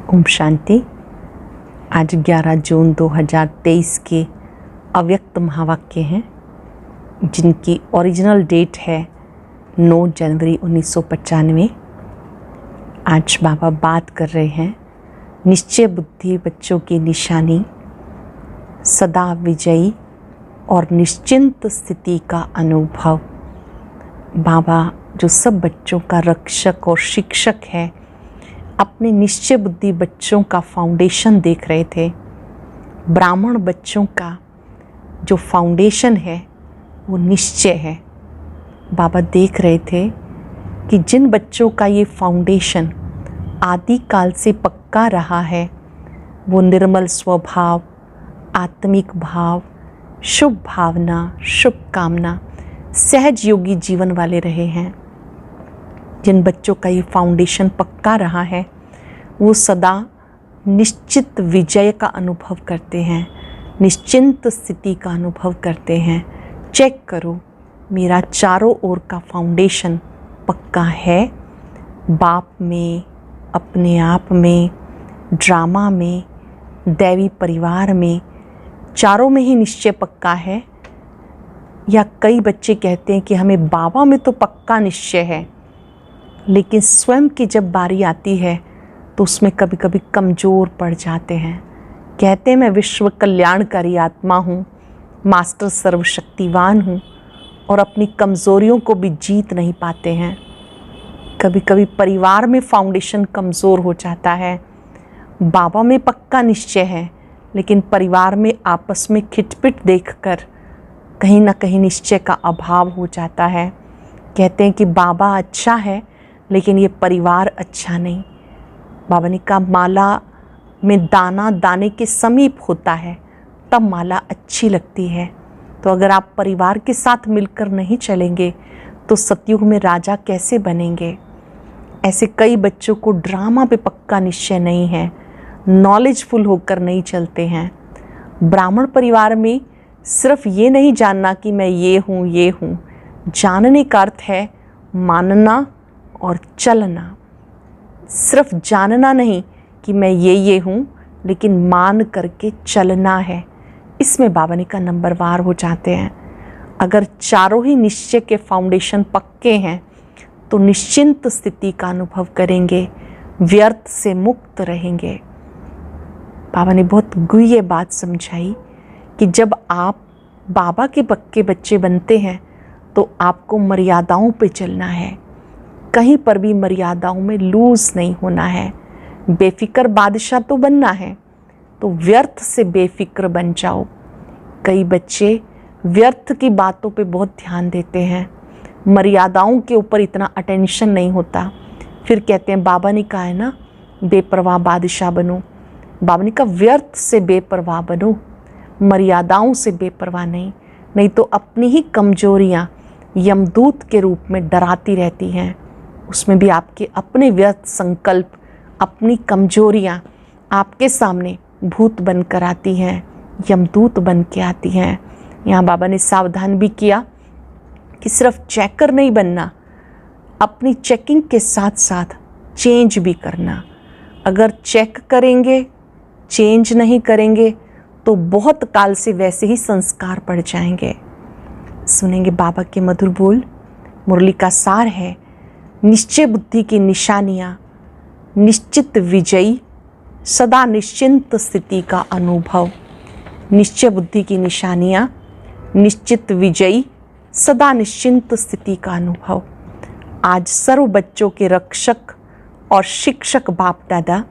ओम शांति। आज 11 जून 2023 के अव्यक्त महावाक्य हैं जिनकी ओरिजिनल डेट है 9 जनवरी 1995। आज बाबा बात कर रहे हैं निश्चय बुद्धि बच्चों की निशानी, सदा विजयी और निश्चिंत स्थिति का अनुभव। बाबा जो सब बच्चों का रक्षक और शिक्षक है, अपने निश्चय बुद्धि बच्चों का फाउंडेशन देख रहे थे। ब्राह्मण बच्चों का जो फाउंडेशन है वो निश्चय है। बाबा देख रहे थे कि जिन बच्चों का ये फाउंडेशन आदि काल से पक्का रहा है, वो निर्मल स्वभाव, आत्मिक भाव, शुभ भावना, शुभ कामना, सहज योगी जीवन वाले रहे हैं। जिन बच्चों का ये फाउंडेशन पक्का रहा है वो सदा निश्चित विजय का अनुभव करते हैं, निश्चिंत स्थिति का अनुभव करते हैं। चेक करो, मेरा चारों ओर का फाउंडेशन पक्का है। बाप में, अपने आप में, ड्रामा में, दैवी परिवार में, चारों में ही निश्चय पक्का है। या कई बच्चे कहते हैं कि हमें बाबा में तो पक्का निश्चय है, लेकिन स्वयं की जब बारी आती है तो उसमें कभी कभी कमज़ोर पड़ जाते हैं। कहते हैं मैं विश्व कल्याणकारी आत्मा हूँ, मास्टर सर्वशक्तिवान हूँ, और अपनी कमज़ोरियों को भी जीत नहीं पाते हैं। कभी कभी परिवार में फाउंडेशन कमज़ोर हो जाता है। बाबा में पक्का निश्चय है, लेकिन परिवार में आपस में खिटपिट देखकर कहीं ना कहीं निश्चय का अभाव हो जाता है। कहते हैं कि बाबा अच्छा है, लेकिन ये परिवार अच्छा नहीं। बाबा ने कहा माला में दाना दाने के समीप होता है, तब माला अच्छी लगती है। तो अगर आप परिवार के साथ मिलकर नहीं चलेंगे तो सतयुग में राजा कैसे बनेंगे। ऐसे कई बच्चों को ड्रामा पे पक्का निश्चय नहीं है, नॉलेजफुल होकर नहीं चलते हैं। ब्राह्मण परिवार में सिर्फ ये नहीं जानना कि मैं ये हूँ। जानने का अर्थ है मानना और चलना। सिर्फ जानना नहीं कि मैं ये हूँ, लेकिन मान करके चलना है। इसमें बाबा ने का नंबरवार हो जाते हैं। अगर चारों ही निश्चय के फाउंडेशन पक्के हैं तो निश्चिंत स्थिति का अनुभव करेंगे, व्यर्थ से मुक्त रहेंगे। बाबा ने बहुत गुह्य बात समझाई कि जब आप बाबा के पक्के बच्चे बनते हैं तो आपको मर्यादाओं पे चलना है, कहीं पर भी मर्यादाओं में लूज़ नहीं होना है। बेफिक्र बादशाह तो बनना है तो व्यर्थ से बेफिक्र बन जाओ। कई बच्चे व्यर्थ की बातों पे बहुत ध्यान देते हैं, मर्यादाओं के ऊपर इतना अटेंशन नहीं होता। फिर कहते हैं बाबा ने कहा है ना बेपरवाह बादशाह बनो। बाबा ने कहा व्यर्थ से बेपरवाह बनो, मर्यादाओं से बेपरवाह नहीं तो अपनी ही कमजोरियाँ यमदूत के रूप में डराती रहती हैं। उसमें भी आपके अपने व्यर्थ संकल्प, अपनी कमजोरियाँ आपके सामने भूत बनकर आती हैं, यमदूत बन के आती हैं। यहाँ बाबा ने सावधान भी किया कि सिर्फ चेकर नहीं बनना, अपनी चेकिंग के साथ साथ चेंज भी करना। अगर चेक करेंगे, चेंज नहीं करेंगे तो बहुत काल से वैसे ही संस्कार पड़ जाएंगे। सुनेंगे बाबा के मधुर बोल। मुरली का सार है निश्चय बुद्धि की निशानियाँ, निश्चित विजयी, सदा निश्चिंत स्थिति का अनुभव। निश्चय बुद्धि की निशानियाँ, निश्चित विजयी, सदा निश्चिंत स्थिति का अनुभव। आज सर्व बच्चों के रक्षक और शिक्षक बाप दादा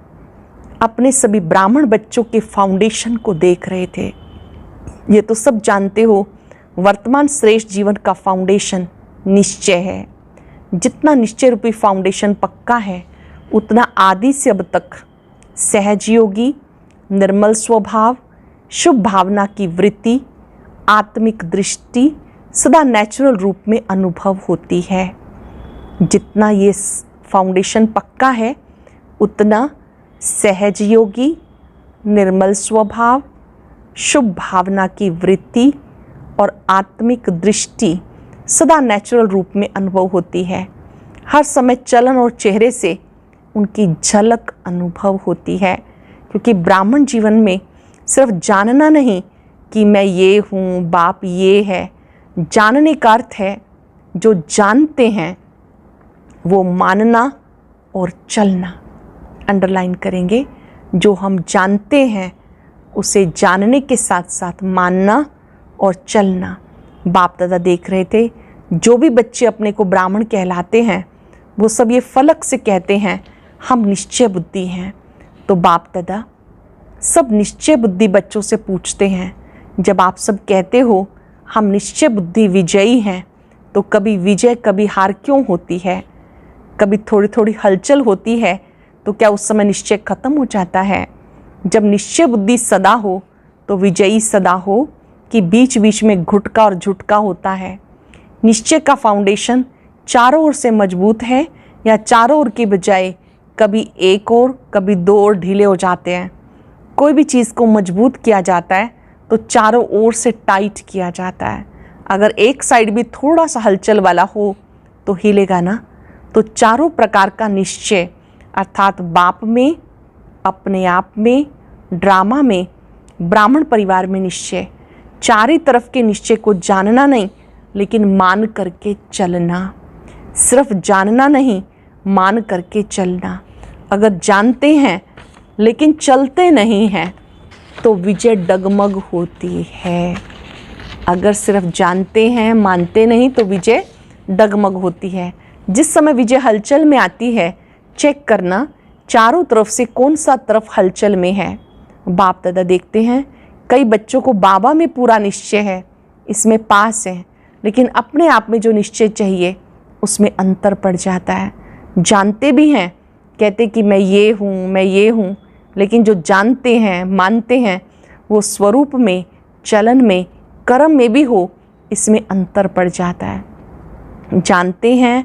अपने सभी ब्राह्मण बच्चों के फाउंडेशन को देख रहे थे। ये तो सब जानते हो, वर्तमान श्रेष्ठ जीवन का फाउंडेशन निश्चय है। जितना निश्चय रूपी फाउंडेशन पक्का है, उतना आदि से अब तक सहज योगी, निर्मल स्वभाव, शुभ भावना की वृत्ति, आत्मिक दृष्टि सदा नेचुरल रूप में अनुभव होती है। जितना ये फाउंडेशन पक्का है, उतना सहज योगी, निर्मल स्वभाव, शुभ भावना की वृत्ति और आत्मिक दृष्टि सदा नेचुरल रूप में अनुभव होती है। हर समय चलन और चेहरे से उनकी झलक अनुभव होती है। क्योंकि ब्राह्मण जीवन में सिर्फ जानना नहीं कि मैं ये हूँ, बाप ये है। जानने का अर्थ है जो जानते हैं वो मानना और चलना। अंडरलाइन करेंगे, जो हम जानते हैं उसे जानने के साथ साथ मानना और चलना। बाप दादा देख रहे थे जो भी बच्चे अपने को ब्राह्मण कहलाते हैं वो सब ये फलक से कहते हैं हम निश्चय बुद्धि हैं। तो बाप दादा सब निश्चय बुद्धि बच्चों से पूछते हैं, जब आप सब कहते हो हम निश्चय बुद्धि विजयी हैं, तो कभी विजय कभी हार क्यों होती है? कभी थोड़ी थोड़ी हलचल होती है तो क्या उस समय निश्चय खत्म हो जाता है? जब निश्चय बुद्धि सदा हो तो विजयी सदा हो कि बीच बीच में घुटका और झुटका होता है? निश्चय का फाउंडेशन चारों ओर से मजबूत है या चारों ओर के बजाय कभी एक ओर कभी दो ओर ढीले हो जाते हैं? कोई भी चीज़ को मजबूत किया जाता है तो चारों ओर से टाइट किया जाता है। अगर एक साइड भी थोड़ा सा हलचल वाला हो तो हिलेगा ना। तो चारों प्रकार का निश्चय अर्थात बाप में, अपने आप में, ड्रामा में, ब्राह्मण परिवार में निश्चय, चारों तरफ के निश्चय को जानना नहीं लेकिन मान करके चलना। सिर्फ जानना नहीं, मान करके चलना। अगर जानते हैं लेकिन चलते नहीं हैं तो विजय डगमग होती है। अगर सिर्फ जानते हैं मानते नहीं तो विजय डगमग होती है। जिस समय विजय हलचल में आती है चेक करना चारों तरफ से कौन सा तरफ हलचल में है। बाप दादा देखते हैं कई बच्चों को बाबा में पूरा निश्चय है, इसमें पास है, लेकिन अपने आप में जो निश्चय चाहिए उसमें अंतर पड़ जाता है। जानते भी हैं, कहते कि मैं ये हूँ मैं ये हूँ, लेकिन जो जानते हैं मानते हैं वो स्वरूप में, चलन में, कर्म में भी हो, इसमें अंतर पड़ जाता है। जानते हैं,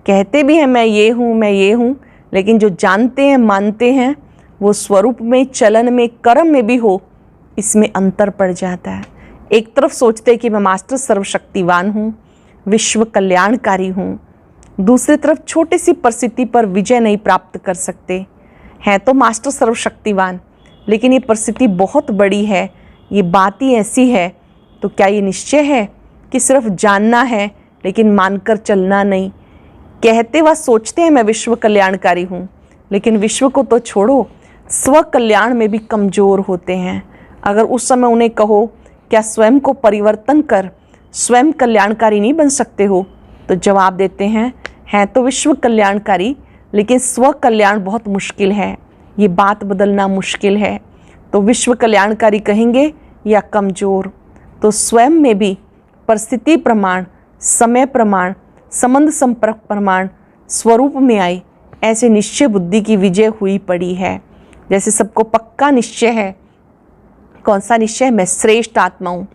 कहते भी हैं मैं ये हूँ मैं ये हूँ, लेकिन जो जानते हैं मानते हैं वो स्वरूप में, चलन में, कर्म में भी हो, इसमें अंतर पड़ जाता है। एक तरफ सोचते हैं कि मैं मास्टर सर्वशक्तिवान हूँ, विश्व कल्याणकारी हूँ, दूसरी तरफ छोटी सी परिस्थिति पर विजय नहीं प्राप्त कर सकते हैं। तो मास्टर सर्वशक्तिवान, लेकिन ये परिस्थिति बहुत बड़ी है, ये बात ही ऐसी है, तो क्या ये निश्चय है कि सिर्फ जानना है लेकिन मानकर चलना नहीं? कहते व सोचते हैं मैं विश्व कल्याणकारी हूँ, लेकिन विश्व को तो छोड़ो, स्व कल्याण में भी कमज़ोर होते हैं। अगर उस समय उन्हें कहो क्या स्वयं को परिवर्तन कर स्वयं कल्याणकारी नहीं बन सकते हो, तो जवाब देते हैं तो विश्व कल्याणकारी, लेकिन स्व कल्याण बहुत मुश्किल है, ये बात बदलना मुश्किल है। तो विश्व कल्याणकारी कहेंगे या कमज़ोर? तो स्वयं में भी परिस्थिति प्रमाण, समय प्रमाण, संबंध संपर्क प्रमाण स्वरूप में आए, ऐसे निश्चय बुद्धि की विजय हुई पड़ी है। जैसे सबको पक्का निश्चय है, कौन सा निश्चय? मैं श्रेष्ठ आत्मा हूँ।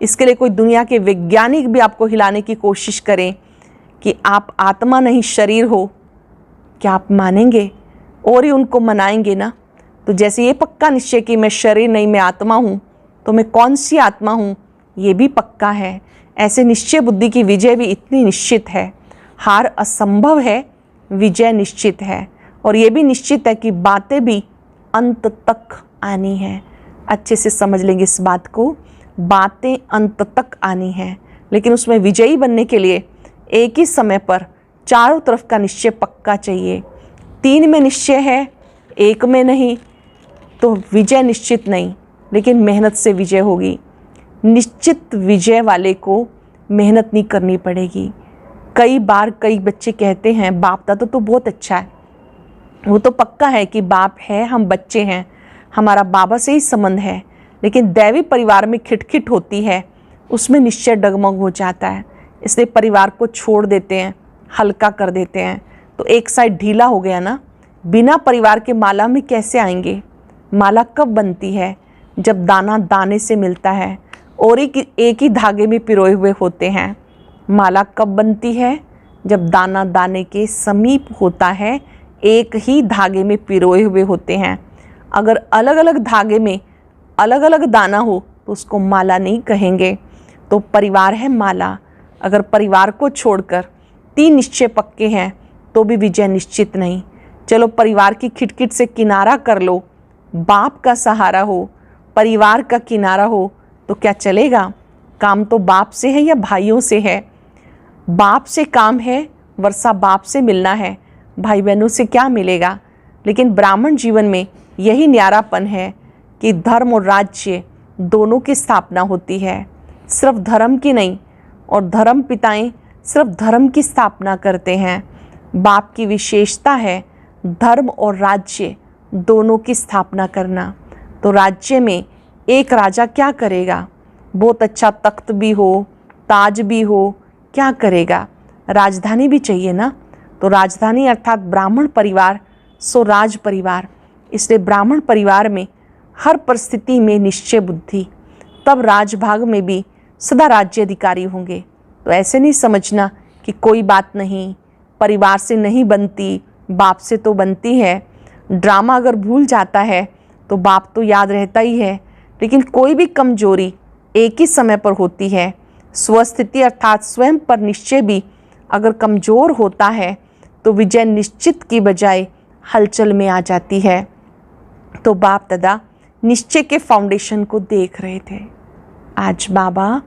इसके लिए कोई दुनिया के वैज्ञानिक भी आपको हिलाने की कोशिश करें कि आप आत्मा नहीं शरीर हो, क्या आप मानेंगे? और ही उनको मनाएंगे ना। तो जैसे ये पक्का निश्चय कि मैं शरीर नहीं मैं आत्मा हूँ, तो मैं कौन सी आत्मा हूँ ये भी पक्का है। ऐसे निश्चय बुद्धि की विजय भी इतनी निश्चित है। हार असंभव है, विजय निश्चित है। और ये भी निश्चित है कि बातें भी अंत तक आनी है। अच्छे से समझ लेंगे इस बात को, बातें अंत तक आनी है, लेकिन उसमें विजयी बनने के लिए एक ही समय पर चारों तरफ का निश्चय पक्का चाहिए। 3 में निश्चय है, 1 में नहीं, तो विजय निश्चित नहीं, लेकिन मेहनत से विजय होगी। निश्चित विजय वाले को मेहनत नहीं करनी पड़ेगी। कई बार कई बच्चे कहते हैं बाप दादा तो बहुत अच्छा है, वो तो पक्का है कि बाप है, हम बच्चे हैं, हमारा बाबा से ही संबंध है, लेकिन दैवी परिवार में खिटखिट होती है, उसमें निश्चय डगमग हो जाता है, इसलिए परिवार को छोड़ देते हैं, हल्का कर देते हैं। तो एक साइड ढीला हो गया ना। बिना परिवार के माला में कैसे आएंगे? माला कब बनती है? जब दाना दाने से मिलता है और एक ही धागे में पिरोए हुए होते हैं। माला कब बनती है? जब दाना दाने के समीप होता है, एक ही धागे में पिरोए हुए होते हैं। अगर अलग अलग धागे में अलग अलग दाना हो तो उसको माला नहीं कहेंगे। तो परिवार है माला। अगर परिवार को छोड़कर 3 निश्चय पक्के हैं तो भी विजय निश्चित नहीं। चलो परिवार की खिटखिट से किनारा कर लो, बाप का सहारा हो, परिवार का किनारा हो तो क्या चलेगा? काम तो बाप से है या भाइयों से है? बाप से काम है, वर्षा बाप से मिलना है, भाई बहनों से क्या मिलेगा? लेकिन ब्राह्मण जीवन में यही न्यारापन है कि धर्म और राज्य दोनों की स्थापना होती है, सिर्फ धर्म की नहीं। और धर्म पिताएं सिर्फ धर्म की स्थापना करते हैं। बाप की विशेषता है धर्म और राज्य दोनों की स्थापना करना। तो राज्य में एक राजा क्या करेगा? बहुत अच्छा तख्त भी हो, ताज भी हो, क्या करेगा? राजधानी भी चाहिए ना। तो राजधानी अर्थात ब्राह्मण परिवार सो राज परिवार। इसलिए ब्राह्मण परिवार में हर परिस्थिति में निश्चय बुद्धि, तब राजभाग में भी सदा राज्य अधिकारी होंगे। तो ऐसे नहीं समझना कि कोई बात नहीं, परिवार से नहीं बनती, बाप से तो बनती है। ड्रामा अगर भूल जाता है तो बाप तो याद रहता ही है, लेकिन कोई भी कमजोरी एक ही समय पर होती है। स्वस्थिति अर्थात स्वयं पर निश्चय भी अगर कमज़ोर होता है तो विजय निश्चित की बजाय हलचल में आ जाती है। तो बाप दादा निश्चय के फाउंडेशन को देख रहे थे। आज बाबा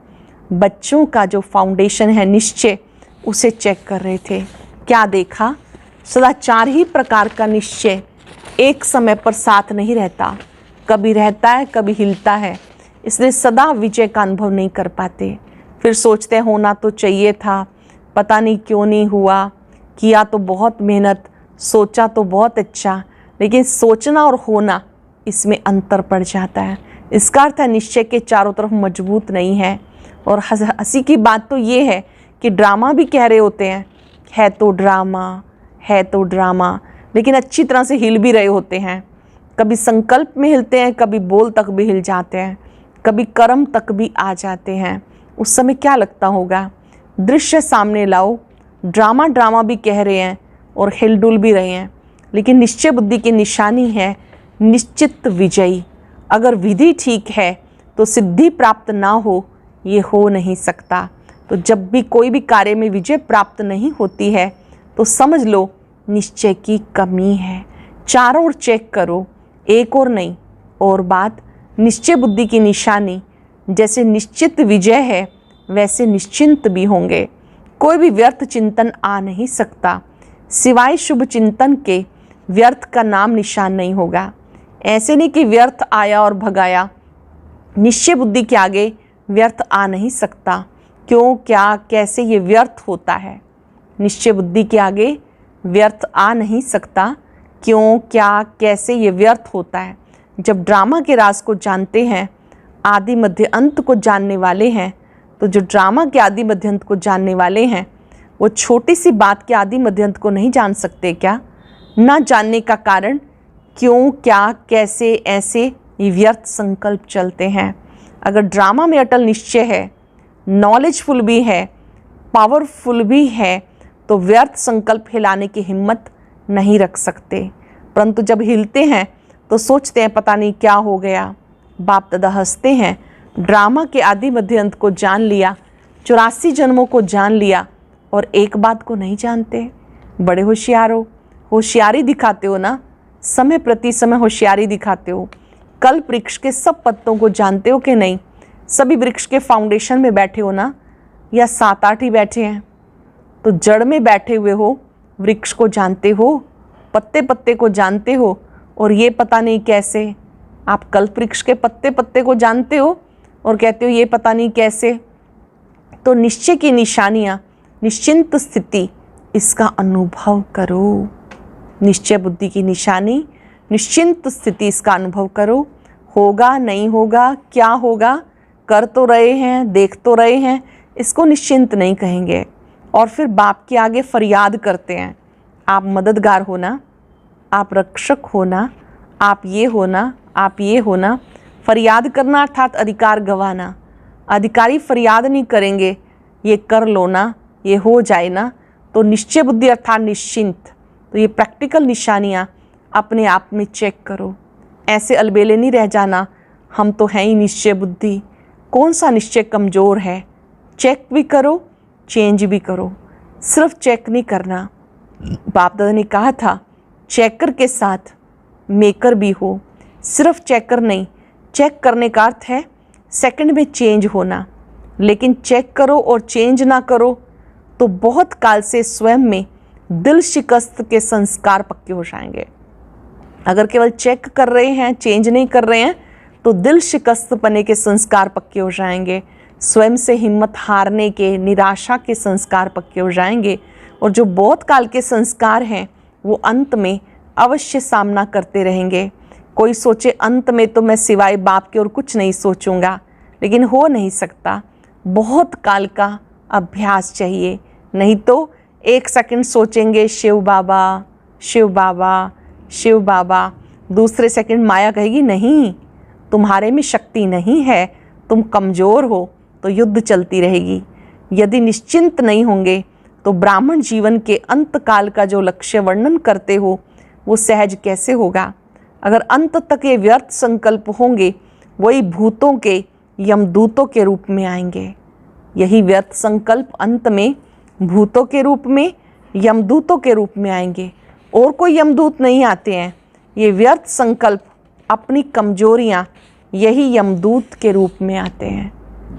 बच्चों का जो फाउंडेशन है निश्चय, उसे चेक कर रहे थे। क्या देखा? सदा 4 ही प्रकार का निश्चय एक समय पर साथ नहीं रहता, कभी रहता है, कभी हिलता है। इसलिए सदा विजय का अनुभव नहीं कर पाते। फिर सोचते होना तो चाहिए था, पता नहीं क्यों नहीं हुआ, किया तो बहुत मेहनत, सोचा तो बहुत अच्छा, लेकिन सोचना और होना इसमें अंतर पड़ जाता है। इसका अर्थ है निश्चय के चारों तरफ मजबूत नहीं है। और हंसी की बात तो ये है कि ड्रामा भी कह रहे होते हैं, है तो ड्रामा, है तो ड्रामा, लेकिन अच्छी तरह से हिल भी रहे होते हैं। कभी संकल्प में हिलते हैं, कभी बोल तक भी हिल जाते हैं, कभी कर्म तक भी आ जाते हैं। उस समय क्या लगता होगा? दृश्य सामने लाओ, ड्रामा ड्रामा भी कह रहे हैं और हिलडुल भी रहे हैं, लेकिन निश्चय बुद्धि की निशानी है निश्चित विजयी। अगर विधि ठीक है तो सिद्धि प्राप्त ना हो, ये हो नहीं सकता। तो जब भी कोई भी कार्य में विजय प्राप्त नहीं होती है तो समझ लो निश्चय की कमी है। चारों ओर चेक करो, एक और नहीं। और बात निश्चय बुद्धि की निशानी, जैसे निश्चित विजय है वैसे निश्चिंत भी होंगे। कोई भी व्यर्थ चिंतन आ नहीं सकता, सिवाय शुभ चिंतन के व्यर्थ का नाम निशान नहीं होगा। ऐसे नहीं कि व्यर्थ आया और भगाया, निश्चय बुद्धि के आगे व्यर्थ आ नहीं सकता। क्यों, क्या, कैसे ये व्यर्थ होता है? निश्चय बुद्धि के आगे व्यर्थ आ नहीं सकता। क्यों, क्या, कैसे ये व्यर्थ होता है? जब ड्रामा के राज को जानते हैं, आदि मध्य अंत को जानने वाले हैं, तो जो ड्रामा के आदि मध्य अंत को जानने वाले हैं वो छोटी सी बात के आदि मध्य अंत को नहीं जान सकते क्या? ना जानने का कारण क्यों, क्या, कैसे, ऐसे ये व्यर्थ संकल्प चलते हैं। अगर ड्रामा में अटल निश्चय है, नॉलेजफुल भी है, पावरफुल भी है, तो व्यर्थ संकल्प हिलाने की हिम्मत नहीं रख सकते। परंतु जब हिलते हैं तो सोचते हैं पता नहीं क्या हो गया। बाप दादा हंसते हैं, ड्रामा के आदि मध्य अंत को जान लिया, 84 जन्मों को जान लिया और एक बात को नहीं जानते। बड़े होशियार हो, होशियारी दिखाते हो ना, समय प्रति समय होशियारी दिखाते हो। कल्प वृक्ष के सब पत्तों को जानते हो कि नहीं? सभी वृक्ष के फाउंडेशन में बैठे हो ना, या 7-8 ही बैठे हैं? तो जड़ में बैठे हुए हो, वृक्ष को जानते हो, पत्ते पत्ते को जानते हो, और ये पता नहीं कैसे आप कल्प वृक्ष के पत्ते पत्ते को जानते हो और कहते हो ये पता नहीं कैसे। तो निश्चय की निशानियाँ, निश्चिंत स्थिति, इसका अनुभव करो। निश्चय बुद्धि की निशानी, निश्चिंत स्थिति, इसका अनुभव करो। होगा, नहीं होगा, क्या होगा, कर तो रहे हैं, देख तो रहे हैं, इसको निश्चिंत नहीं कहेंगे। और फिर बाप के आगे फरियाद करते हैं, आप मददगार होना, आप रक्षक होना, आप ये होना, आप ये होना। फरियाद करना अर्थात अधिकार गंवाना। अधिकारी फरियाद नहीं करेंगे, ये कर लो ना, ये हो जाए ना। तो निश्चय बुद्धि अर्थात निश्चिंत। तो ये प्रैक्टिकल निशानियाँ अपने आप में चेक करो। ऐसे अलबेले नहीं रह जाना, हम तो हैं ही निश्चय बुद्धि। कौन सा निश्चय कमज़ोर है? चेक भी करो, चेंज भी करो। सिर्फ चेक नहीं करना। बाप दादा ने कहा था चेकर के साथ मेकर भी हो। सिर्फ चेकर नहीं, चेक करने का अर्थ है सेकंड में चेंज होना, लेकिन चेक करो और चेंज ना करो तो बहुत काल से स्वयं में दिल शिकस्त के संस्कार पक्के हो जाएंगे। अगर केवल चेक कर रहे हैं, चेंज नहीं कर रहे हैं, तो दिल शिकस्त पने के संस्कार पक्के हो जाएंगे, स्वयं से हिम्मत हारने के, निराशा के संस्कार पक्के हो जाएंगे। और जो बहुत काल के संस्कार हैं वो अंत में अवश्य सामना करते रहेंगे। कोई सोचे अंत में तो मैं सिवाय बाप के और कुछ नहीं सोचूंगा, लेकिन हो नहीं सकता। बहुत काल का अभ्यास चाहिए, नहीं तो एक सेकंड सोचेंगे शिव बाबा शिव बाबा शिव बाबा, दूसरे सेकंड माया कहेगी नहीं, तुम्हारे में शक्ति नहीं है, तुम कमज़ोर हो, तो युद्ध चलती रहेगी। यदि निश्चिंत नहीं होंगे तो ब्राह्मण जीवन के अंत काल का जो लक्ष्य वर्णन करते हो वो सहज कैसे होगा। अगर अंत तक ये व्यर्थ संकल्प होंगे, वही भूतों के यमदूतों के रूप में आएंगे। यही व्यर्थ संकल्प अंत में भूतों के रूप में, यमदूतों के रूप में आएंगे। और कोई यमदूत नहीं आते हैं, ये व्यर्थ संकल्प अपनी कमजोरियाँ यही यमदूत के रूप में आते हैं।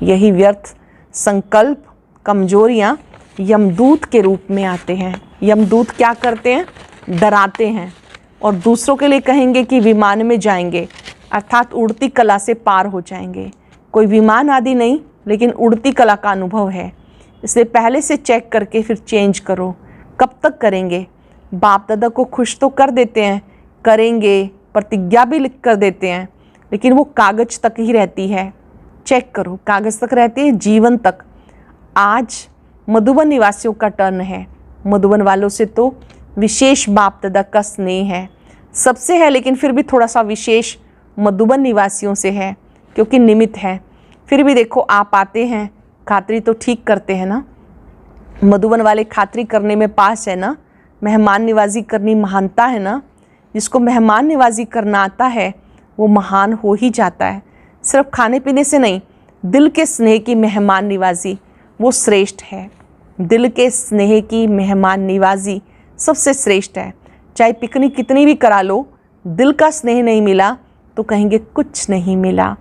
यही व्यर्थ संकल्प कमजोरियाँ यमदूत के रूप में आते हैं। यमदूत क्या करते हैं? डराते हैं और दूसरों के लिए कहेंगे कि विमान में जाएंगे, अर्थात उड़ती कला से पार हो जाएंगे। कोई विमान आदि नहीं, लेकिन उड़ती कला का अनुभव है। इसलिए पहले से चेक करके फिर चेंज करो। कब तक करेंगे? बाप दादा को खुश तो कर देते हैं, करेंगे, प्रतिज्ञा भी लिख कर देते हैं, लेकिन वो कागज तक ही रहती है। चेक करो, कागज तक रहती है, जीवन तक। आज मधुबन निवासियों का टर्न है। मधुबन वालों से तो विशेष बाप दादा का स्नेह है, सबसे है, लेकिन फिर भी थोड़ा सा विशेष मधुबन निवासियों से है, क्योंकि निमित्त है। फिर भी देखो आप आते हैं, खातरी तो ठीक करते हैं ना। मधुबन वाले खातरी करने में पास है ना, मेहमान नवाजी करनी महानता है ना। जिसको मेहमान नवाजी करना आता है वो महान हो ही जाता है। सिर्फ खाने पीने से नहीं, दिल के स्नेह की मेहमान नवाजी वो श्रेष्ठ है। दिल के स्नेह की मेहमान नवाजी सबसे श्रेष्ठ है। चाहे पिकनिक कितनी भी करा लो, दिल का स्नेह नहीं मिला तो कहेंगे कुछ नहीं मिला।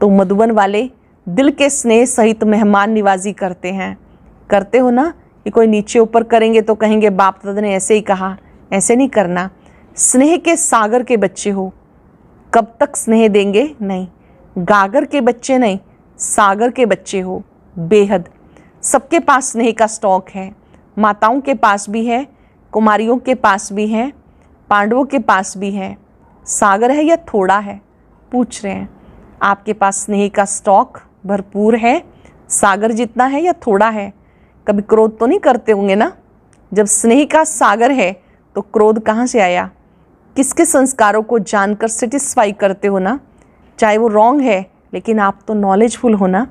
तो मधुबन वाले दिल के स्नेह सहित मेहमान नवाजी करते हैं। करते हो ना? कि कोई नीचे ऊपर करेंगे तो कहेंगे बाप दादा ने ऐसे ही कहा, ऐसे नहीं करना। स्नेह के सागर के बच्चे हो, कब तक स्नेह देंगे? नहीं, गागर के बच्चे नहीं, सागर के बच्चे हो। बेहद सबके पास स्नेह का स्टॉक है। माताओं के पास भी है, कुमारियों के पास भी है, पांडवों के पास भी है। सागर है या थोड़ा है? पूछ रहे हैं। आपके पास स्नेह का स्टॉक भरपूर है, सागर जितना है या थोड़ा है? कभी क्रोध तो नहीं करते होंगे ना? जब स्नेह का सागर है तो क्रोध कहाँ से आया? किसके संस्कारों को जानकर सेटिस्फाई करते हो ना। चाहे वो रॉन्ग है, लेकिन आप तो नॉलेजफुल हो ना,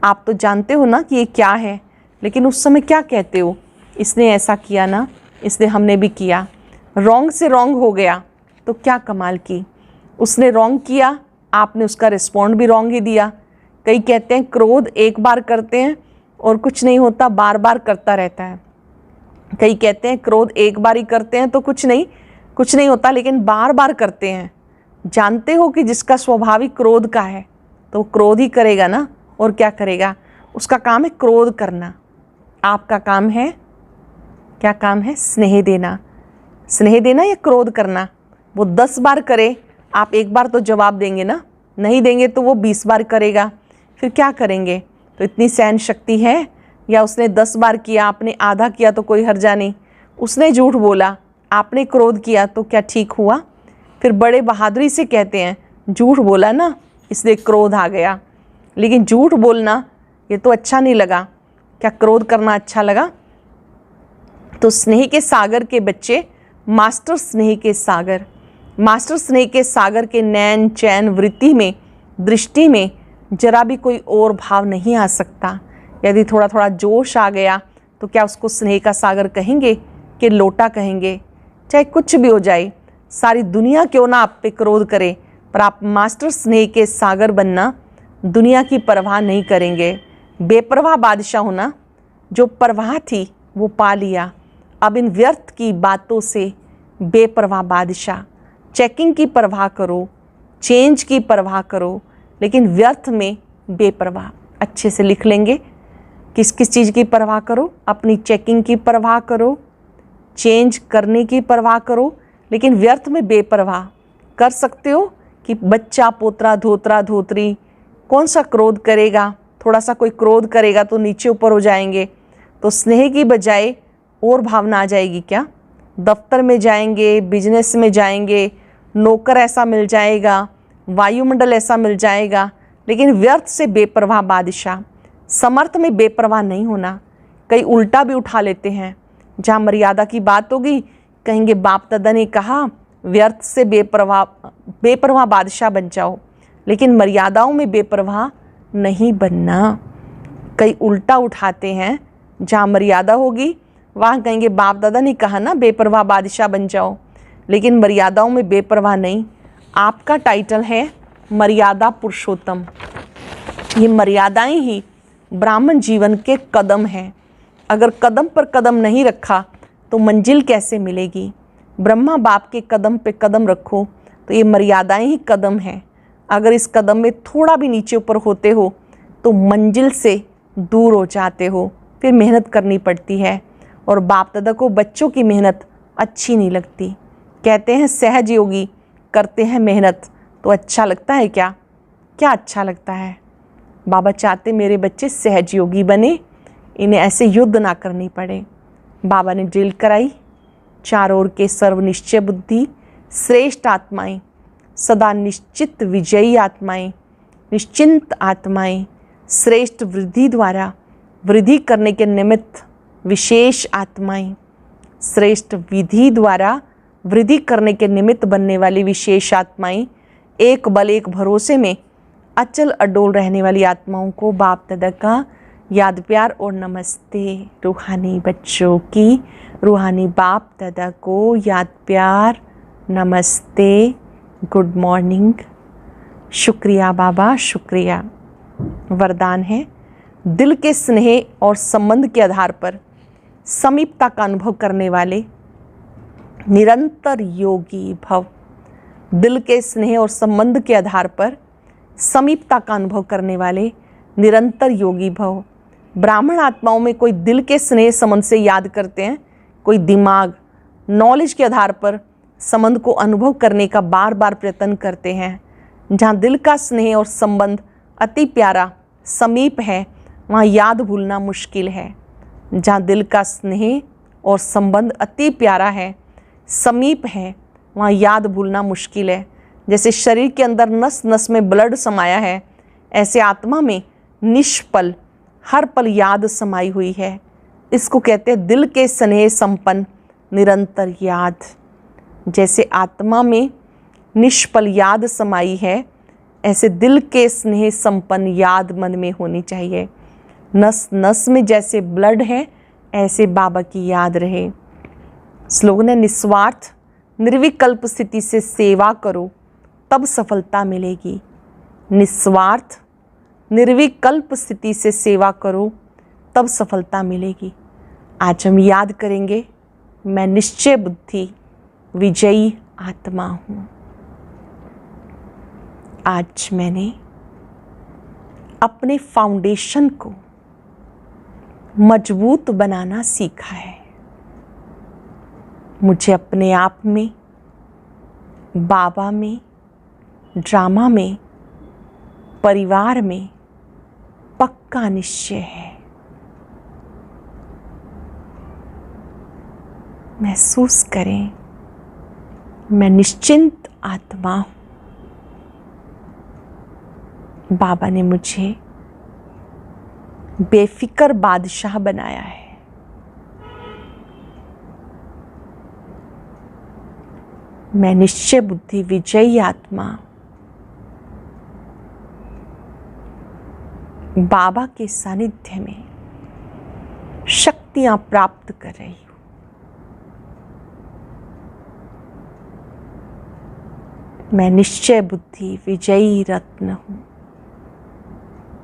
आप तो जानते हो ना कि ये क्या है, लेकिन उस समय क्या कहते हो? इसने ऐसा किया ना, इसलिए हमने भी किया। रॉन्ग से रॉन्ग हो गया तो क्या कमाल की। उसने रॉन्ग किया, आपने उसका रिस्पॉन्ड भी रॉन्ग ही दिया। कई कहते हैं क्रोध एक बार करते हैं और कुछ नहीं होता, बार बार करता रहता है। कई कहते हैं क्रोध एक बार ही करते हैं तो कुछ नहीं होता, लेकिन बार बार करते हैं। जानते हो कि जिसका स्वाभाविक क्रोध का है तो वो क्रोध ही करेगा ना, और क्या करेगा? उसका काम है क्रोध करना। आपका काम है, क्या काम है? स्नेह देना। स्नेह देना या क्रोध करना? वो 10 बार करे, आप एक बार तो जवाब देंगे ना, नहीं देंगे तो वो 20 बार करेगा। फिर क्या करेंगे? तो इतनी सहन शक्ति है? या उसने 10 बार किया, आपने आधा किया तो कोई हर्जा नहीं। उसने झूठ बोला, आपने क्रोध किया तो क्या ठीक हुआ? फिर बड़े बहादुरी से कहते हैं झूठ बोला ना इसलिए क्रोध आ गया। लेकिन झूठ बोलना ये तो अच्छा नहीं लगा, क्या क्रोध करना अच्छा लगा? तो स्नेह के सागर के बच्चे, मास्टर स्नेह के सागर, मास्टर स्नेह के सागर के नैन चैन वृत्ति में, दृष्टि में जरा भी कोई और भाव नहीं आ सकता। यदि थोड़ा थोड़ा जोश आ गया तो क्या उसको स्नेह का सागर कहेंगे कि लोटा कहेंगे? चाहे कुछ भी हो जाए, सारी दुनिया क्यों ना आप पे क्रोध करे, पर आप मास्टर स्नेह के सागर बनना, दुनिया की परवाह नहीं करेंगे। बेपरवाह बादशाह होना, जो परवाह थी वो पा लिया। अब इन व्यर्थ की बातों से बेपरवाह बादशाह। चेकिंग की परवाह करो, चेंज की परवाह करो, लेकिन व्यर्थ में बेपरवाह। अच्छे से लिख लेंगे, किस किस चीज़ की परवाह करो? अपनी चेकिंग की परवाह करो, चेंज करने की परवाह करो, लेकिन व्यर्थ में बेपरवाह। कर सकते हो कि बच्चा, पोतरा, धोतरा, धोतरी कौन सा क्रोध करेगा? थोड़ा सा कोई क्रोध करेगा तो नीचे ऊपर हो जाएंगे, तो स्नेह की बजाय और भावना आ जाएगी क्या? दफ्तर में जाएंगे, बिजनेस में जाएंगे, नौकर ऐसा मिल जाएगा, वायुमंडल ऐसा मिल जाएगा, लेकिन व्यर्थ से बेपरवाह बादशाह। समर्थ में बेपरवाह नहीं होना। कई उल्टा भी उठा लेते हैं, जहाँ मर्यादा की बात होगी कहेंगे बाप दादा ने कहा व्यर्थ से बेपरवाह बादशाह बन जाओ, लेकिन मर्यादाओं में बेपरवाह नहीं बनना। कई उल्टा उठाते हैं, जहाँ मर्यादा होगी वहाँ कहेंगे बाप दादा ने कहा ना बेपरवाह बादशाह बन जाओ, लेकिन मर्यादाओं में बेपरवाह नहीं। आपका टाइटल है मर्यादा पुरुषोत्तम। ये मर्यादाएं ही ब्राह्मण जीवन के कदम हैं। अगर कदम पर कदम नहीं रखा तो मंजिल कैसे मिलेगी? ब्रह्मा बाप के कदम पे कदम रखो तो ये मर्यादाएं ही कदम हैं। अगर इस कदम में थोड़ा भी नीचे ऊपर होते हो तो मंजिल से दूर हो जाते हो, फिर मेहनत करनी पड़ती है। और बाप दादा को बच्चों की मेहनत अच्छी नहीं लगती। कहते हैं सहज योगी करते हैं मेहनत, तो अच्छा लगता है क्या? क्या अच्छा लगता है? बाबा चाहते मेरे बच्चे सहज योगी बने, इन्हें ऐसे युद्ध ना करनी पड़े। बाबा ने ड्रिल कराई, चारों ओर के सर्वनिश्चय बुद्धि, श्रेष्ठ आत्माएं, सदा निश्चित विजयी आत्माएं, निश्चिंत आत्माएं, श्रेष्ठ वृद्धि द्वारा वृद्धि करने के निमित्त विशेष आत्माएं, श्रेष्ठ विधि द्वारा वृद्धि करने के निमित्त बनने वाली विशेष आत्माएं, एक बल एक भरोसे में अचल अडोल रहने वाली आत्माओं को बाप दादा का याद प्यार और नमस्ते। रूहानी बच्चों की रूहानी बाप दादा को याद प्यार नमस्ते, गुड मॉर्निंग। शुक्रिया बाबा, शुक्रिया। वरदान है दिल के स्नेह और संबंध के आधार पर समीपता का अनुभव करने वाले निरंतर योगी भव। दिल के स्नेह और संबंध के आधार पर समीपता का अनुभव करने वाले निरंतर योगी भव। ब्राह्मण आत्माओं में कोई दिल के स्नेह संबंध से याद करते हैं, कोई दिमाग नॉलेज के आधार पर संबंध को अनुभव करने का बार बार प्रयत्न करते हैं। जहाँ दिल का स्नेह और संबंध अति प्यारा समीप है, वहाँ याद भूलना मुश्किल है। जहाँ दिल का स्नेह और संबंध अति प्यारा है, समीप है, वहाँ याद भूलना मुश्किल है। जैसे शरीर के अंदर नस नस में ब्लड समाया है, ऐसे आत्मा में निष्पल हर पल याद समाई हुई है। इसको कहते हैं दिल के स्नेह संपन्न निरंतर याद। जैसे आत्मा में निष्पल याद समाई है, ऐसे दिल के स्नेह संपन्न याद मन में होनी चाहिए। नस नस में जैसे ब्लड है, ऐसे बाबा की याद रहे। स्लोगन है निस्वार्थ निर्विकल्प स्थिति से सेवा करो तब सफलता मिलेगी। निस्वार्थ निर्विकल्प स्थिति से सेवा करो तब सफलता मिलेगी। आज हम याद करेंगे मैं निश्चय बुद्धि विजयी आत्मा हूँ। आज मैंने अपने फाउंडेशन को मजबूत बनाना सीखा है। मुझे अपने आप में, बाबा में, ड्रामा में, परिवार में पक्का निश्चय है। महसूस करें मैं निश्चिंत आत्मा हूँ। बाबा ने मुझे बेफिक्र बादशाह बनाया है। मैं निश्चय बुद्धि विजयी आत्मा बाबा के सानिध्य में शक्तियां प्राप्त कर रही हूं। मैं निश्चय बुद्धि विजयी रत्न हूं।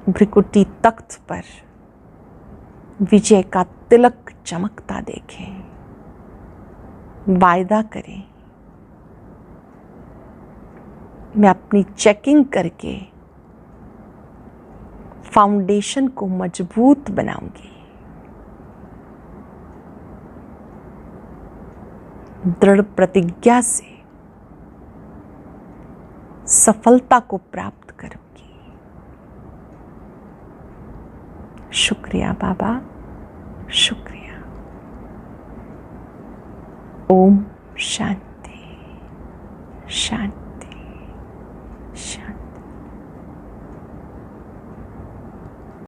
भ्रिकुटी तख्त पर विजय का तिलक चमकता देखें। वायदा करें, मैं अपनी चेकिंग करके फाउंडेशन को मजबूत बनाऊंगी। दृढ़ प्रतिज्ञा से सफलता को प्राप्त करूंगी। शुक्रिया बाबा, शुक्रिया। ओम शांति शांति।